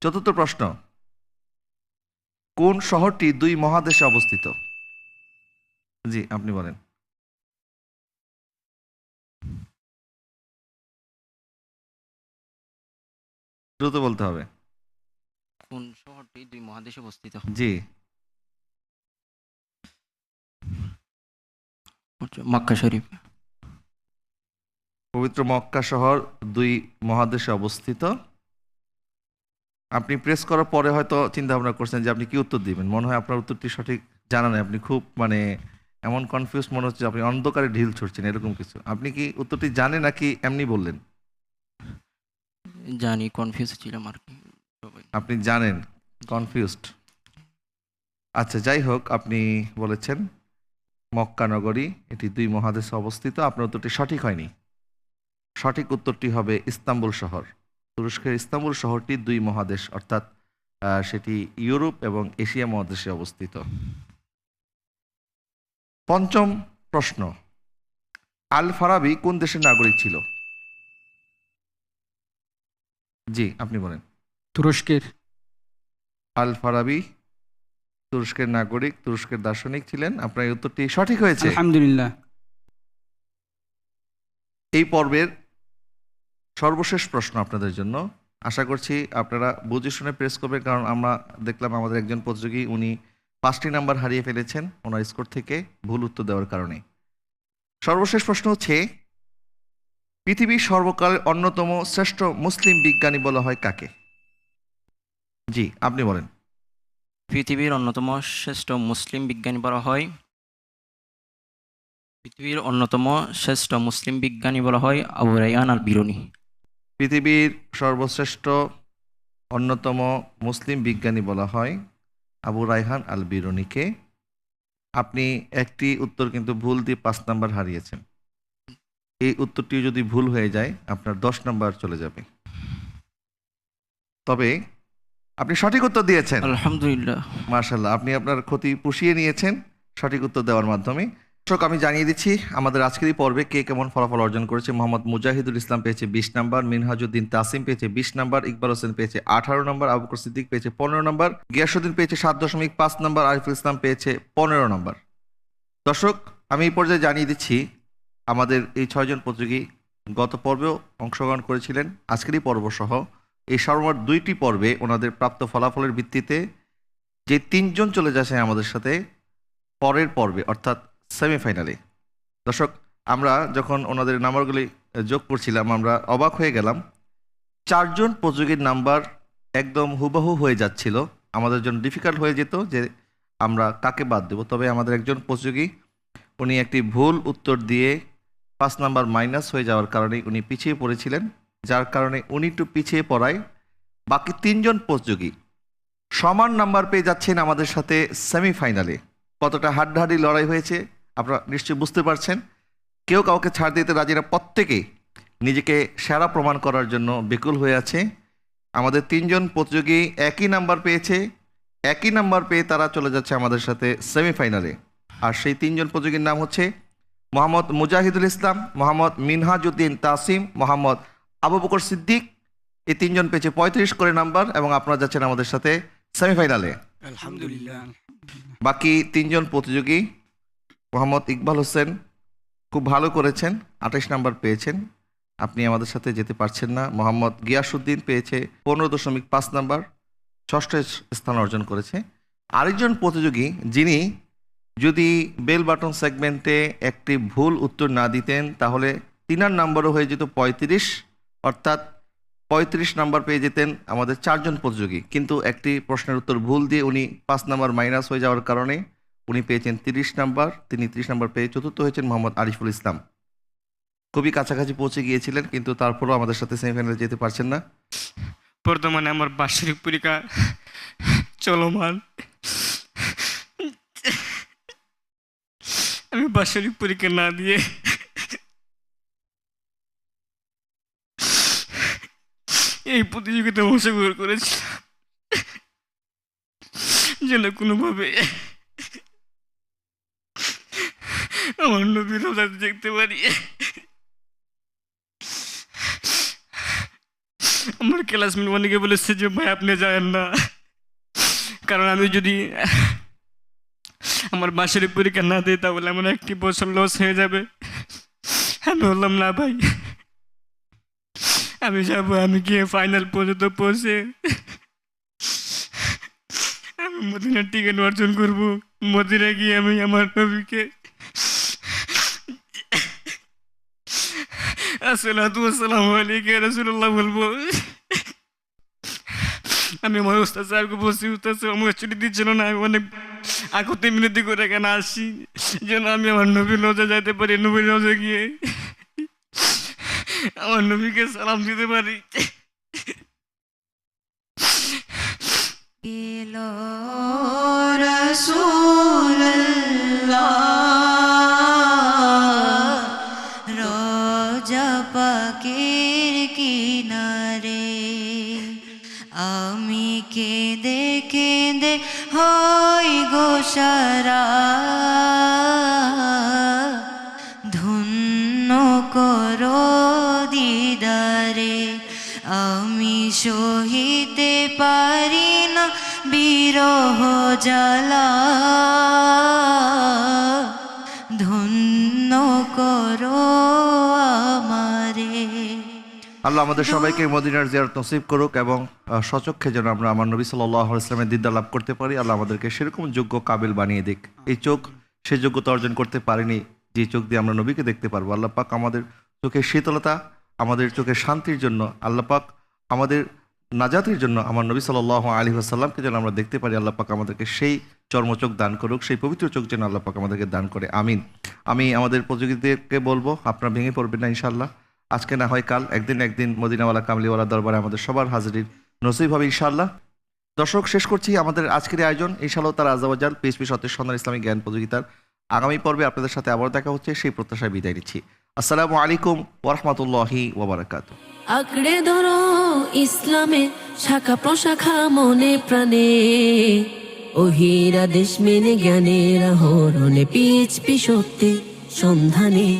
চতুর্থ প্রশ্ন, কোন শহরটি দুই মহাদেশে অবস্থিত? জি, আপনি বলেন। দ্রুত বলতে হবে। কোন শহরটি দুই মহাদেশে অবস্থিত? জি। মক্কা শরীফ। পবিত্র মক্কা শহর দুই মহাদেশে অবস্থিত। আপনি প্রেস করার পরে হয়তো চিন্তা ভাবনা করছেন যে আপনি কি উত্তর দিবেন। মনে হয় আপনার উত্তরটি সঠিক জানা নেই। আপনি খুব এমন কনফিউজ মনে হচ্ছে, আপনি অন্ধকারে ঢিল ছুটছেন এরকম কিছু। আপনি কি উত্তরটি জানেন নাকি এমনি বললেন? জানি, কনফিউজ ছিলাম আর কি সবাই। আপনি জানেন, কনফিউজড। আচ্ছা, যাই হোক, আপনি বলেছেন মক্কা নগরী, এটি দুই মহাদেশে অবস্থিত। আপনার উত্তরটি সঠিক হয়নি। সঠিক উত্তরটি হবে ইস্তাম্বুল শহর। তুরস্কের ইস্তাম্বুল শহরটি দুই মহাদেশ, অর্থাৎ সেটি ইউরোপ এবং এশিয়া মহাদেশে অবস্থিত। পঞ্চম প্রশ্ন, আল ফারাবি কোন দেশের নাগরিক ছিল? জি, আপনি বলেন। তুরস্কের। আল ফারাবি তুরস্কের নাগরিক, তুরস্কের দার্শনিক ছিলেন। আপনার এই উত্তরটি সঠিক হয়েছে। আলহামদুলিল্লাহ। এই পর্বের সর্বশেষ প্রশ্ন আপনাদের জন্য। আশা করছি আপনারা বুঝে শুনে প্রেস করবেন, কারণ আমরা দেখলাম আমাদের একজন প্রতিযোগী উনি 5টি নাম্বার হারিয়ে ফেলেছেন ওনার স্কোর থেকে ভুল উত্তর দেওয়ার কারণে। সর্বশেষ প্রশ্ন হচ্ছে, পৃথিবীর সর্বকালের অন্যতম শ্রেষ্ঠ মুসলিম বিজ্ঞানী বলা হয় কাকে? জি, আপনি বলেন। পৃথিবীর অন্যতম শ্রেষ্ঠ মুসলিম বিজ্ঞানী বলা হয় আবু রায়হান আল বিরুনি। পৃথিবীর সর্বশ্রেষ্ঠ অন্যতম মুসলিম বিজ্ঞানী বলা হয় আবু রায়হান আল বিরুনিকে। আপনি একটি উত্তর কিন্তু ভুল দিয়ে 5 নাম্বার হারিয়েছেন। এই উত্তরটি যদি ভুল হয়ে যায় আপনার 10 নাম্বার চলে যাবে। তবে আপনি সঠিক উত্তর দিয়েছেন, আলহামদুলিল্লাহ। মাশাআল্লাহ। আপনি আপনার ক্ষতি পুষিয়ে নিয়েছেন সঠিক উত্তর দেওয়ার মাধ্যমে। দর্শক, আমি জানিয়ে দিচ্ছি আমাদের আজকের এই পর্বে কে কেমন ফলাফল অর্জন করেছে। মোহাম্মদ মুজাহিদুল ইসলাম পেয়েছে 20 নাম্বার, মিনহাজউদ্দিন তাসিম পেয়েছে 20 নাম্বার, ইকবাল হোসেন পেয়েছে 18 নাম্বার, আবু বকর সিদ্দিক পেয়েছে 15 নাম্বার, গিয়াসউদ্দিন পেয়েছে 7.5 নাম্বার, আরিফুল ইসলাম পেয়েছে 15 নাম্বার। দর্শক, আমি এই পর্যায়ে জানিয়ে দিচ্ছি আমাদের এই 6 জন প্রতিযোগী গত পর্বেও অংশগ্রহণ করেছিলেন। আজকেরই পর্ব সহ এই সর্বমোট 2টি পর্বে ওনাদের প্রাপ্ত ফলাফলের ভিত্তিতে যে 3 জন চলে যাচ্ছে আমাদের সাথে পরের পর্বে, অর্থাৎ সেমিফাইনালে। দর্শক, আমরা যখন ওনাদের নাম্বারগুলি যোগ করছিলাম আমরা অবাক হয়ে গেলাম। 4 জন প্রতিযোগীর নাম্বার একদম হুবহু হয়ে যাচ্ছিল। আমাদের জন্য ডিফিকাল্ট হয়ে যেত যে আমরা কাকে বাদ দেব। তবে আমাদের একজন প্রতিযোগী উনি একটি ভুল উত্তর দিয়ে 5 নাম্বার মাইনাস হয়ে যাওয়ার কারণে উনি পিছিয়ে পড়েছিলেন, যার কারণে উনি একটু পিছিয়ে পড়ায় বাকি 3 জন প্রতিযোগী সমান নাম্বার পেয়ে যাচ্ছেন আমাদের সাথে সেমিফাইনালে। কতটা হাড্ডাহাড্ডি লড়াই হয়েছে আপনারা নিশ্চয়ই বুঝতে পারছেন। কেউ কাউকে ছাড় দিতে রাজি না, প্রত্যেকেই নিজেকে সেরা প্রমাণ করার জন্য বেকুল হয়ে আছে। আমাদের 3 জন প্রতিযোগী একই নাম্বার পেয়েছে, একই নাম্বার পেয়ে তারা চলে যাচ্ছে আমাদের সাথে সেমিফাইনালে। আর সেই 3 জন প্রতিযোগীর নাম হচ্ছে মোহাম্মদ মুজাহিদুল ইসলাম, মোহাম্মদ মিনহাজউদ্দিন তাসিম, মোহাম্মদ আবু বকর সিদ্দিক। এই 3 জন পেয়েছে 35 করে নাম্বার এবং আপনারা যাচ্ছেন আমাদের সাথে সেমিফাইনালে। আলহামদুলিল্লাহ। বাকি 3 জন প্রতিযোগী, মোহাম্মদ ইকবাল হোসেন খুব ভালো করেছেন, 28 নাম্বার পেয়েছেন, আপনি আমাদের সাথে যেতে পারছেন না। মোহাম্মদ গিয়াসউদ্দিন পেয়েছে 15.5 নাম্বার, 6ষ্ঠ স্থান অর্জন করেছে। আরেকজন প্রতিযোগী যিনি যদি বেল বাটন সেগমেন্টে একটি ভুল উত্তর না দিতেন তাহলে তিনার নাম্বারও হয়ে যেত 35, অর্থাৎ 35 নাম্বার পেয়ে যেতেন আমাদের 4 জন প্রতিযোগী। কিন্তু একটি প্রশ্নের উত্তর ভুল দিয়ে উনি 5 নাম্বার মাইনাস হয়ে যাওয়ার কারণে উনি পেয়েছেন 30 নাম্বার। তিনি 30 নাম্বার পেয়ে চতুর্থ হয়েছেন মোহাম্মদ আরিফুল ইসলাম। খুবই কাছাকাছি পৌঁছে গিয়েছিলেন, কিন্তু তারপরেও আমাদের সাথে সেমিফাইনালে যেতে পারছেন না। বর্তমানে আমার বার্ষিক পরীক্ষা চলমান। আমি বার্ষিক পরীক্ষা না দিয়ে এই প্রতিযোগিতা অংশগ্রহণ করেছিলাম যেন কোনোভাবে আমার নবীর রোজাতে দেখতে পারি। আমার ক্লাসমেট অনেকে বলেছে যে ভাই আপনি যাবেন না, কারণ আমি যদি আমার বার্ষিক পরীক্ষা না দিই তাহলে আমার একটি বছর লস হয়ে যাবে। আমি বললাম না ভাই, আমি যাবো, আমি গিয়ে ফাইনাল পর্যন্ত পৌঁছে আমি মদিনার টিকিট অর্জন করবো। মদিনা গিয়ে আমি আমার নবীকে আসসালাতু ওয়াসসালামু আলাইকা ইয়া রাসূলুল্লাহ বলবো। আমি আমার ওস্তাদ সাহেবকে বলছি, ওস্তাদ সাহেব আমার ছুটি দিচ্ছিল না, আমি অনেক আকতে মিনতি করে এখানে আসছি যেন আমি আমার নবীর রোজা যাইতে পারি, নবীর রোজা গিয়ে আমার নবীকে সালাম দিতে পারি। এলো রাসূলুল্লাহ রোজা পাকের কিনারে, আমি কেঁদে কেঁদে হই গো সারা, ধন্য করো দিদারে, আমি সহিতে পারি না বিরহ জ্বালা, ধন্য করো আমারে। আল্লাহ আমাদের সবাইকে মদিনার জিয়ারত নসিব করুক এবং সচক্ষে যেন আমরা আমার নবী সাল্লাল্লাহু আলাইহি ওয়াসাল্লামের দিদার লাভ করতে পারি। আল্লাহ আমাদেরকে সেরকম যোগ্য কাবিল বানিয়ে দিক। এই চোখ সে যোগ্যতা অর্জন করতে পারেনি যে চোখ দিয়ে আমরা নবীকে দেখতে পারবো। আল্লাহ পাক আমাদের চোখের শীতলতা, আমাদের চোখের শান্তির জন্য, আল্লাহ পাক আমাদের নাজাতের জন্য আমার নবী সাল্লাল্লাহু আলাইহি ওয়াসাল্লামকে যেন আমরা দেখতে পারি। আল্লাহ পাক আমাদেরকে সেই চর্মচোখ দান করুক, সেই পবিত্র চোখ যেন আল্লাহ পাক আমাদেরকে দান করে, আমিন। আমি আমাদের প্রতিযোগীদেরকে বলবো আপনারা ভেঙে পড়বেন না ইনশাআল্লাহ। আজকে না হয় কাল, একদিন মদিনাওয়ালা কামলিওয়ালা দরবারে আমাদের সবার হাজিরির নসিব হবে ইনশাআল্লাহ। দর্শক, শেষ করছি আমাদের আজকের আয়োজন। ইনশাআল্লাহ তাআলা আযজা ওয়া জাল পিএসপি সত্যের সন্ধান ইসলামিক জ্ঞান প্রতিযোগিতার আগামী পর্বে আপনাদের সাথে আবার দেখা হচ্ছে, সেই প্রত্যাশায় বিদায় নিচ্ছি। আসসালামু আলাইকুম ওয়া রাহমাতুল্লাহি ওয়া বারাকাতুহু। আঁকড়ে ধরো ইসলামের শাখা প্রশাখা মনে প্রাণে, ওহিরা দেশ মেনে জ্ঞানের আহরণে পিএইচপি সত্যের সন্ধানে।